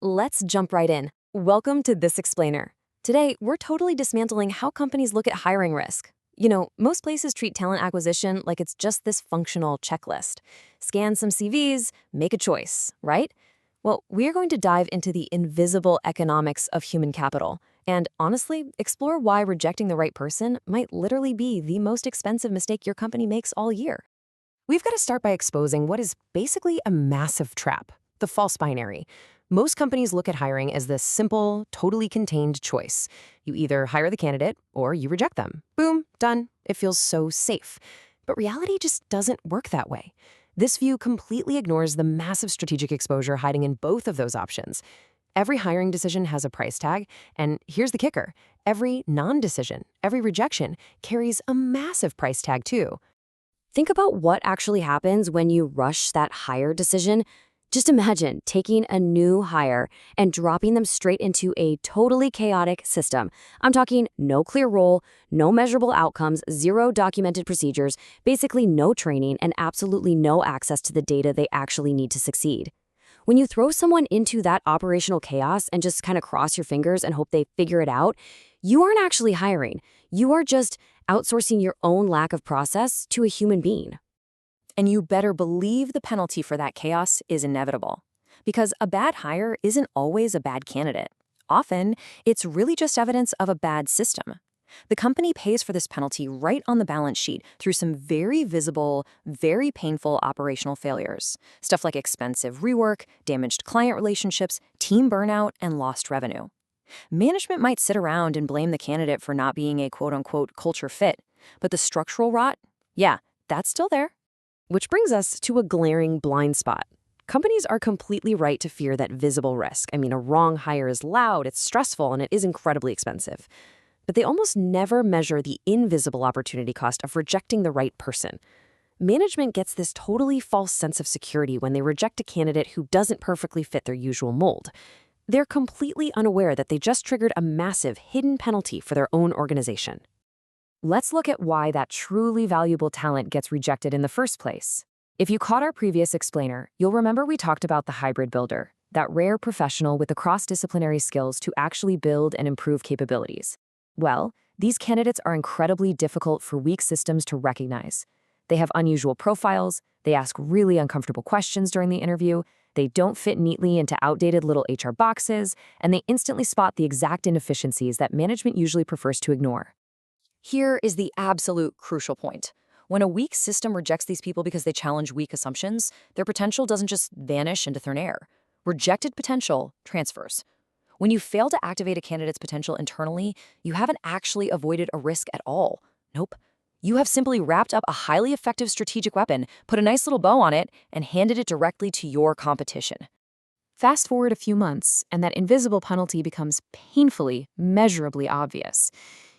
Let's jump right in. Welcome to This Explainer. Today, we're totally dismantling how companies look at hiring risk. Most places treat talent acquisition like it's just this functional checklist. Scan some CVs, make a choice, right? Well, we're going to dive into the invisible economics of human capital and honestly explore why rejecting the right person might literally be the most expensive mistake your company makes all year. We've got to start by exposing what is basically a massive trap, the false binary. Most companies look at hiring as this simple, totally contained choice. You either hire the candidate or you reject them. Boom, done. It feels so safe. But reality just doesn't work that way. This view completely ignores the massive strategic exposure hiding in both of those options. Every hiring decision has a price tag, and here's the kicker. Every non-decision, every rejection carries a massive price tag too. Think about what actually happens when you rush that hire decision. Just imagine taking a new hire and dropping them straight into a totally chaotic system. I'm talking no clear role, no measurable outcomes, zero documented procedures, basically no training, and absolutely no access to the data they actually need to succeed. When you throw someone into that operational chaos and just kind of cross your fingers and hope they figure it out, you aren't actually hiring. You are just outsourcing your own lack of process to a human being. And you better believe the penalty for that chaos is inevitable. Because a bad hire isn't always a bad candidate. Often, it's really just evidence of a bad system. The company pays for this penalty right on the balance sheet through some very visible, very painful operational failures. Stuff like expensive rework, damaged client relationships, team burnout, and lost revenue. Management might sit around and blame the candidate for not being a quote-unquote culture fit, but the structural rot, yeah, that's still there. Which brings us to a glaring blind spot. Companies are completely right to fear that visible risk. A wrong hire is loud, it's stressful, and it is incredibly expensive. But they almost never measure the invisible opportunity cost of rejecting the right person. Management gets this totally false sense of security when they reject a candidate who doesn't perfectly fit their usual mold. They're completely unaware that they just triggered a massive hidden penalty for their own organization. Let's look at why that truly valuable talent gets rejected in the first place. If you caught our previous explainer, you'll remember we talked about the hybrid builder, that rare professional with the cross-disciplinary skills to actually build and improve capabilities. Well, these candidates are incredibly difficult for weak systems to recognize. They have unusual profiles, they ask really uncomfortable questions during the interview, they don't fit neatly into outdated little HR boxes, and they instantly spot the exact inefficiencies that management usually prefers to ignore. Here is the absolute crucial point. When a weak system rejects these people because they challenge weak assumptions, their potential doesn't just vanish into thin air. Rejected potential transfers. When you fail to activate a candidate's potential internally, you haven't actually avoided a risk at all. Nope. You have simply wrapped up a highly effective strategic weapon, put a nice little bow on it, and handed it directly to your competition. Fast forward a few months, and that invisible penalty becomes painfully, measurably obvious.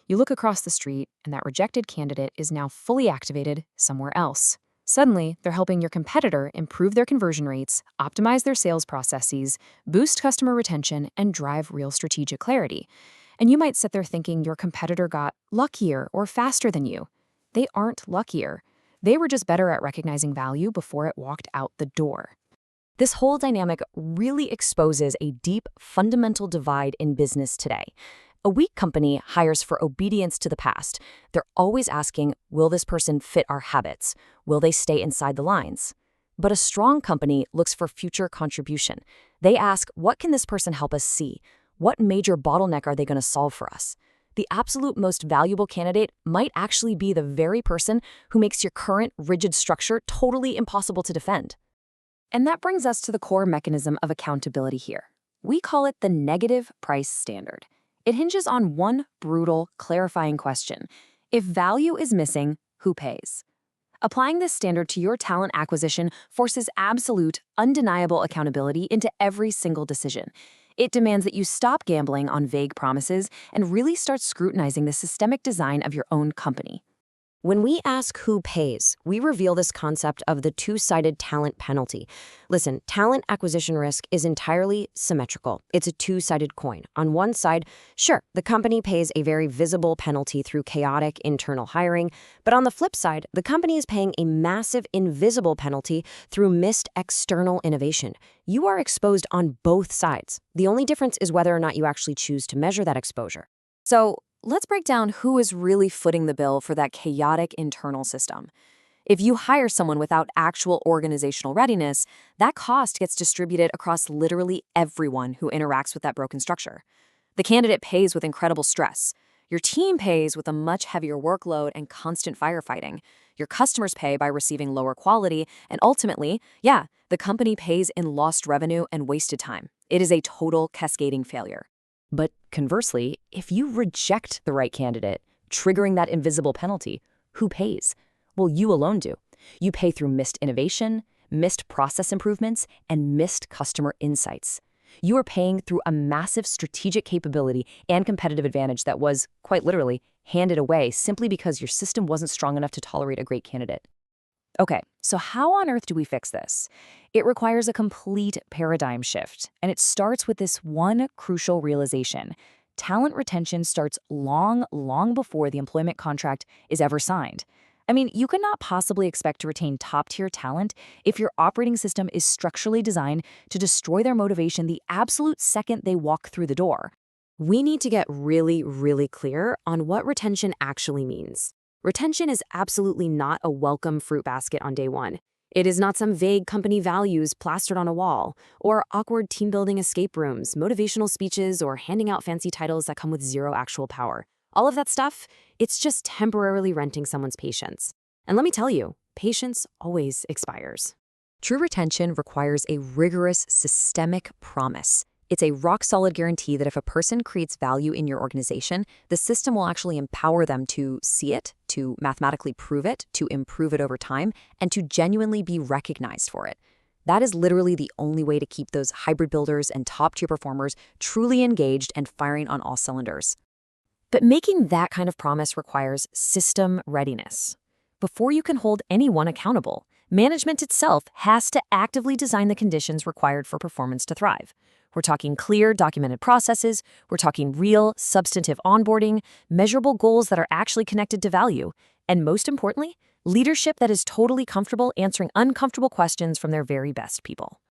You look across the street, and that rejected candidate is now fully activated somewhere else. Suddenly, they're helping your competitor improve their conversion rates, optimize their sales processes, boost customer retention, and drive real strategic clarity. And you might sit there thinking your competitor got luckier or faster than you. They aren't luckier. They were just better at recognizing value before it walked out the door. This whole dynamic really exposes a deep, fundamental divide in business today. A weak company hires for obedience to the past. They're always asking, will this person fit our habits? Will they stay inside the lines? But a strong company looks for future contribution. They ask, what can this person help us see? What major bottleneck are they going to solve for us? The absolute most valuable candidate might actually be the very person who makes your current rigid structure totally impossible to defend. And that brings us to the core mechanism of accountability here. We call it the negative price standard. It hinges on one brutal, clarifying question. If value is missing, who pays? Applying this standard to your talent acquisition forces absolute, undeniable accountability into every single decision. It demands that you stop gambling on vague promises and really start scrutinizing the systemic design of your own company. When we ask who pays, we reveal this concept of the two-sided talent penalty. Listen, talent acquisition risk is entirely symmetrical. It's a two-sided coin. On one side, sure, the company pays a very visible penalty through chaotic internal hiring, but on the flip side, the company is paying a massive invisible penalty through missed external innovation. You are exposed on both sides. The only difference is whether or not you actually choose to measure that exposure. So, let's break down who is really footing the bill for that chaotic internal system. If you hire someone without actual organizational readiness, that cost gets distributed across literally everyone who interacts with that broken structure. The candidate pays with incredible stress. Your team pays with a much heavier workload and constant firefighting. Your customers pay by receiving lower quality, and ultimately, the company pays in lost revenue and wasted time. It is a total cascading failure. But conversely, if you reject the right candidate, triggering that invisible penalty, who pays? Well, you alone do. You pay through missed innovation, missed process improvements, and missed customer insights. You are paying through a massive strategic capability and competitive advantage that was, quite literally, handed away simply because your system wasn't strong enough to tolerate a great candidate. Okay, so how on earth do we fix this? It requires a complete paradigm shift, and it starts with this one crucial realization. Talent retention starts long, long before the employment contract is ever signed. I mean, you could not possibly expect to retain top-tier talent if your operating system is structurally designed to destroy their motivation the absolute second they walk through the door. We need to get really, really clear on what retention actually means. Retention is absolutely not a welcome fruit basket on day one. It is not some vague company values plastered on a wall, or awkward team-building escape rooms, motivational speeches, or handing out fancy titles that come with zero actual power. All of that stuff, it's just temporarily renting someone's patience. And let me tell you, patience always expires. True retention requires a rigorous, systemic promise. It's a rock-solid guarantee that if a person creates value in your organization, the system will actually empower them to see it, to mathematically prove it, to improve it over time, and to genuinely be recognized for it. That is literally the only way to keep those hybrid builders and top-tier performers truly engaged and firing on all cylinders. But making that kind of promise requires system readiness. Before you can hold anyone accountable, management itself has to actively design the conditions required for performance to thrive. We're talking clear, documented processes. We're talking real, substantive onboarding, measurable goals that are actually connected to value, and most importantly, leadership that is totally comfortable answering uncomfortable questions from their very best people.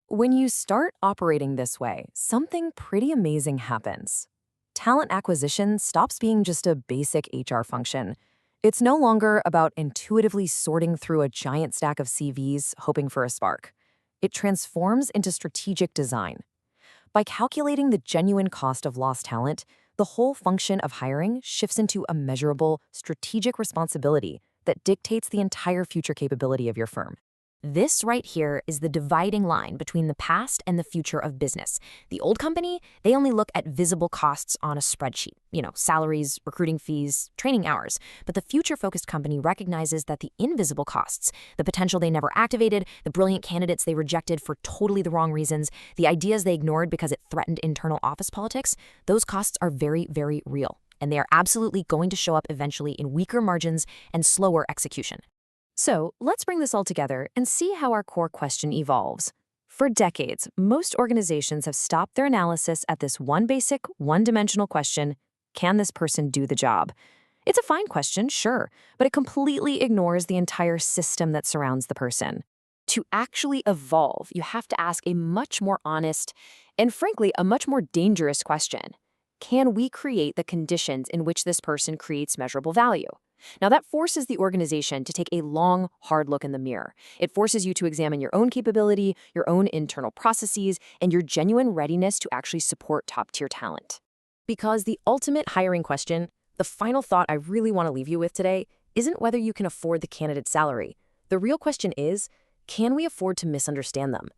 When you start operating this way, something pretty amazing happens. Talent acquisition stops being just a basic HR function. It's no longer about intuitively sorting through a giant stack of CVs hoping for a spark. It transforms into strategic design. By calculating the genuine cost of lost talent, the whole function of hiring shifts into a measurable, strategic responsibility that dictates the entire future capability of your firm. This right here is the dividing line between the past and the future of business. The old company, they only look at visible costs on a spreadsheet, salaries, recruiting fees, training hours. But the future-focused company recognizes that the invisible costs, the potential they never activated, the brilliant candidates they rejected for totally the wrong reasons, the ideas they ignored because it threatened internal office politics, those costs are very, very real. And they are absolutely going to show up eventually in weaker margins and slower execution. So let's bring this all together and see how our core question evolves. For decades, most organizations have stopped their analysis at this one basic, one-dimensional question: can this person do the job? It's a fine question, sure, but it completely ignores the entire system that surrounds the person. To actually evolve, you have to ask a much more honest and, frankly, a much more dangerous question. Can we create the conditions in which this person creates measurable value? Now, that forces the organization to take a long, hard look in the mirror. It forces you to examine your own capability, your own internal processes, and your genuine readiness to actually support top-tier talent. Because the ultimate hiring question, the final thought I really want to leave you with today, isn't whether you can afford the candidate's salary. The real question is, can we afford to misunderstand them?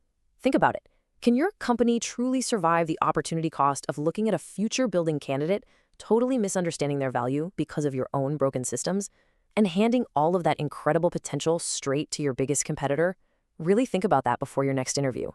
Think about it. Can your company truly survive the opportunity cost of looking at a future-building candidate, totally misunderstanding their value because of your own broken systems, and handing all of that incredible potential straight to your biggest competitor? Really think about that before your next interview.